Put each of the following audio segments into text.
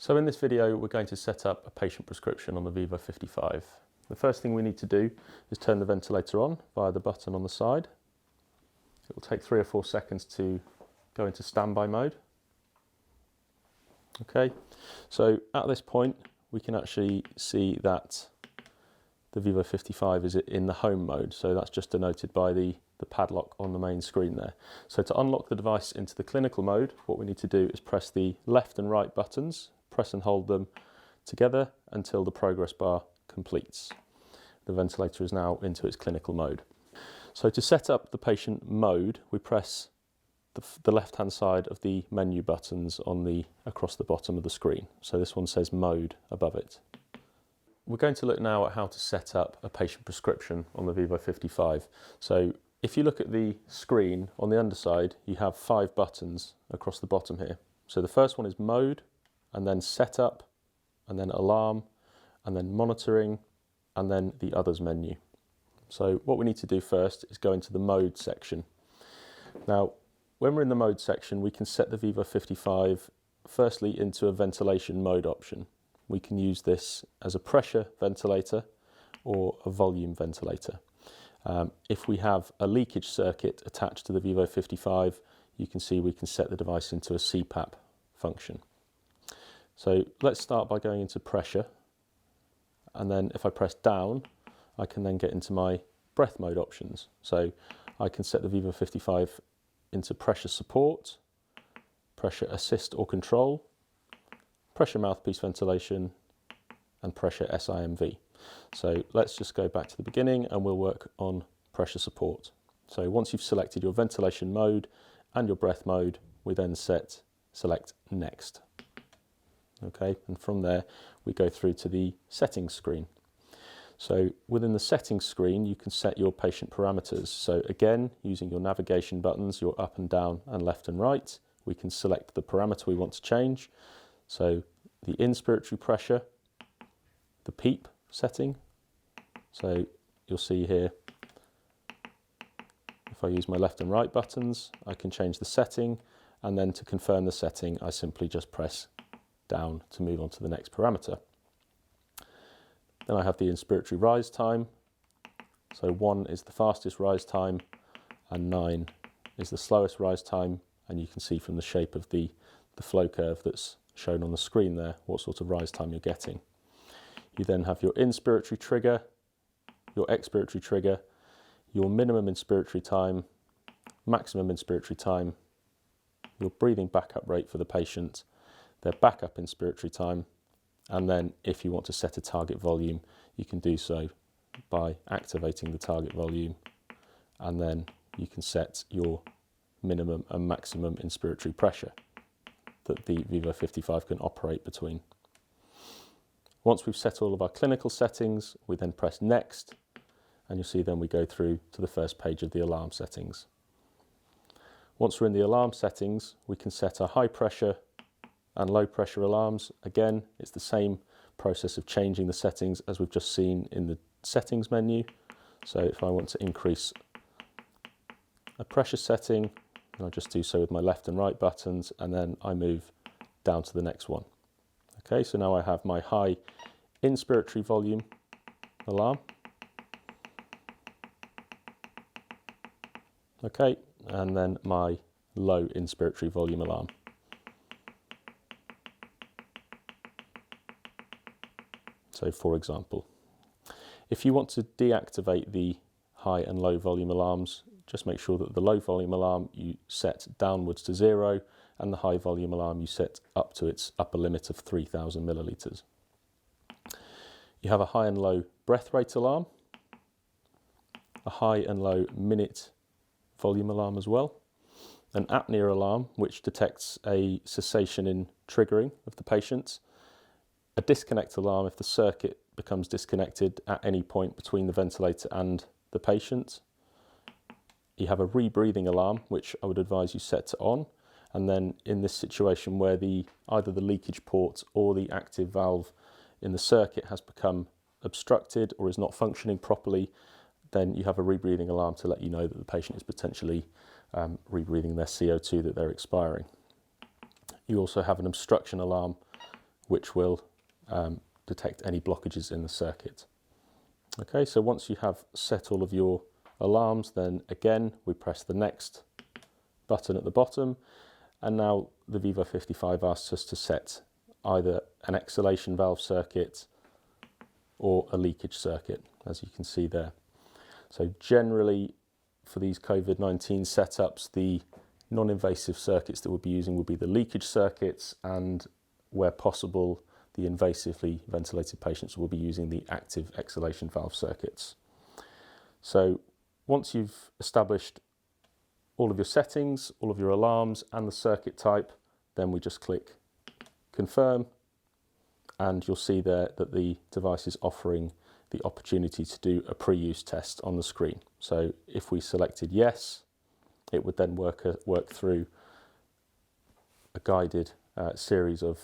So in this video, we're going to set up a patient prescription on the Vivo 55. The first thing we need to do is turn the ventilator on via the button on the side. It will take 3 or 4 seconds to go into standby mode. Okay, so at this point, we can actually see that the Vivo 55 is in the home mode. So that's just denoted by the padlock on the main screen there. So to unlock the device into the clinical mode, what we need to do is press the left and right buttons, press and hold them together until the progress bar completes. The ventilator is now into its clinical mode. So to set up the patient mode, we press the left-hand side of the menu buttons across the bottom of the screen. So this one says mode above it. We're going to look now at how to set up a patient prescription on the Vivo 55. So if you look at the screen on the underside, you have 5 buttons across the bottom here. So the first one is mode, and then setup, and then alarm, and then monitoring, and then the others menu. So what we need to do first is go into the mode section. Now, when we're in the mode section, we can set the Vivo 55 firstly into a ventilation mode option. We can use this as a pressure ventilator or a volume ventilator. If we have a leakage circuit attached to the Vivo 55, you can see we can set the device into a CPAP function. So let's start by going into pressure, and then if I press down, I can then get into my breath mode options. So I can set the Vivo 55 into pressure support, pressure assist or control, pressure mouthpiece ventilation, and pressure SIMV. So let's just go back to the beginning and we'll work on pressure support. So once you've selected your ventilation mode and your breath mode, we then select next. Okay, and from there we go through to the settings screen. So within the settings screen, you can set your patient parameters. So again, using your navigation buttons, your up and down and left and right, we can select the parameter we want to change. So the inspiratory pressure, the PEEP setting. So you'll see here, if I use my left and right buttons, I can change the setting, and then to confirm the setting, I simply just press down to move on to the next parameter. Then I have the inspiratory rise time. So 1 is the fastest rise time and 9 is the slowest rise time, and you can see from the shape of the flow curve that's shown on the screen there what sort of rise time you're getting. You then have your inspiratory trigger, your expiratory trigger, your minimum inspiratory time, maximum inspiratory time, your breathing backup rate for the patient, their backup inspiratory time, and then if you want to set a target volume, you can do so by activating the target volume, and then you can set your minimum and maximum inspiratory pressure that the Vivo 55 can operate between. Once we've set all of our clinical settings, we then press next, and you'll see then we go through to the first page of the alarm settings. Once we're in the alarm settings, we can set our high pressure and low pressure alarms. Again, it's the same process of changing the settings as we've just seen in the settings menu. So if I want to increase a pressure setting, I'll just do so with my left and right buttons, and then I move down to the next one. Okay, so now I have my high inspiratory volume alarm. Okay, and then my low inspiratory volume alarm. So for example, if you want to deactivate the high and low volume alarms, just make sure that the low volume alarm you set downwards to 0, and the high volume alarm you set up to its upper limit of 3,000 millilitres. You have a high and low breath rate alarm, a high and low minute volume alarm as well, an apnea alarm which detects a cessation in triggering of the patient, a disconnect alarm if the circuit becomes disconnected at any point between the ventilator and the patient. You have a rebreathing alarm, which I would advise you set to on, and then in this situation where either the leakage port or the active valve in the circuit has become obstructed or is not functioning properly, then you have a rebreathing alarm to let you know that the patient is potentially rebreathing their CO2 that they're expiring. You also have an obstruction alarm which will detect any blockages in the circuit. Okay, so once you have set all of your alarms, then again we press the next button at the bottom, and now the Vivo 55 asks us to set either an exhalation valve circuit or a leakage circuit, as you can see there. So generally for these COVID-19 setups, the non-invasive circuits that we'll be using will be the leakage circuits, and where possible the invasively ventilated patients will be using the active exhalation valve circuits. So once you've established all of your settings, all of your alarms and the circuit type, then we just click confirm, and you'll see there that the device is offering the opportunity to do a pre-use test on the screen. So if we selected yes, it would then work through a guided series of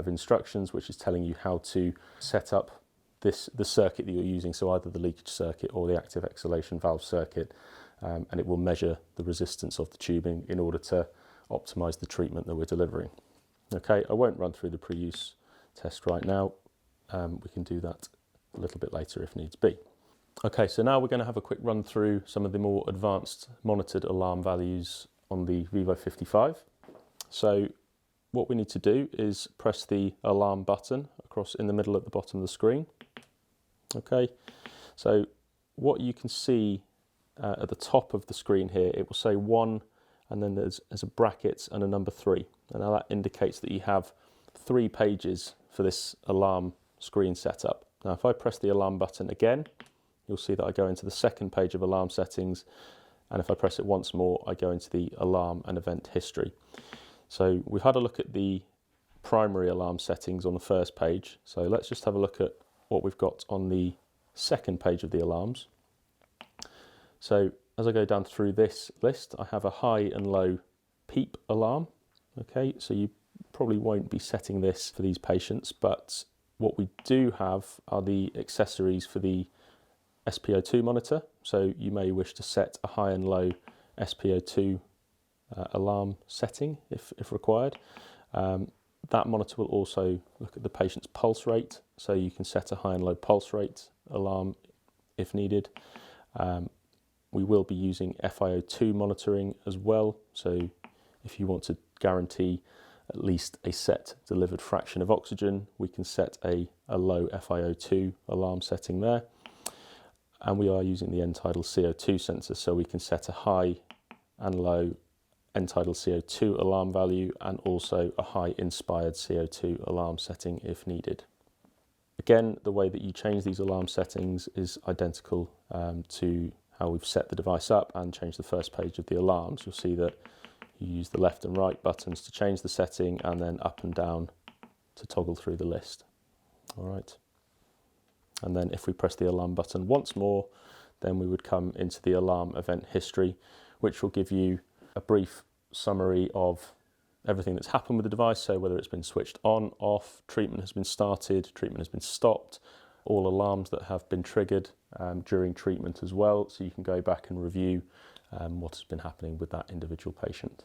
instructions, which is telling you how to set up the circuit that you're using, so either the leakage circuit or the active exhalation valve circuit, and it will measure the resistance of the tubing in order to optimize the treatment that we're delivering. Okay, I won't run through the pre-use test right now. We can do that a little bit later if needs be. Okay, so now we're going to have a quick run through some of the more advanced monitored alarm values on the Vivo 55. So what we need to do is press the alarm button across in the middle at the bottom of the screen. Okay, so what you can see at the top of the screen here, it will say 1, and then there's a bracket and a number 3. And now that indicates that you have 3 pages for this alarm screen setup. Now if I press the alarm button again, you'll see that I go into the second page of alarm settings, and if I press it once more, I go into the alarm and event history. So we've had a look at the primary alarm settings on the first page, so let's just have a look at what we've got on the second page of the alarms. So as I go down through this list, I have a high and low PEEP alarm. Okay, so you probably won't be setting this for these patients, but what we do have are the accessories for the SpO2 monitor. So you may wish to set a high and low SpO2 alarm setting if required. That monitor will also look at the patient's pulse rate, so you can set a high and low pulse rate alarm if needed. We will be using FiO2 monitoring as well, so if you want to guarantee at least a set delivered fraction of oxygen, we can set a low FiO2 alarm setting there. And we are using the Untitled CO2 sensor, so we can set a high and low Untitled CO2 alarm value and also a high inspired CO2 alarm setting if needed. Again, the way that you change these alarm settings is identical to how we've set the device up and changed the first page of the alarms. You'll see that you use the left and right buttons to change the setting, and then up and down to toggle through the list. All right. And then if we press the alarm button once more, then we would come into the alarm event history, which will give you a brief summary of everything that's happened with the device. So whether it's been switched on, off, treatment has been started, treatment has been stopped, all alarms that have been triggered during treatment as well. So you can go back and review what has been happening with that individual patient.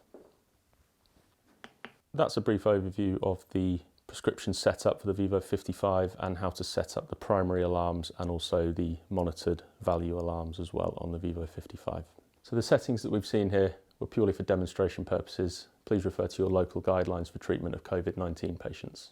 That's a brief overview of the prescription setup for the Vivo 55 and how to set up the primary alarms and also the monitored value alarms as well on the Vivo 55. So the settings that we've seen here were purely for demonstration purposes. Please refer to your local guidelines for treatment of COVID-19 patients.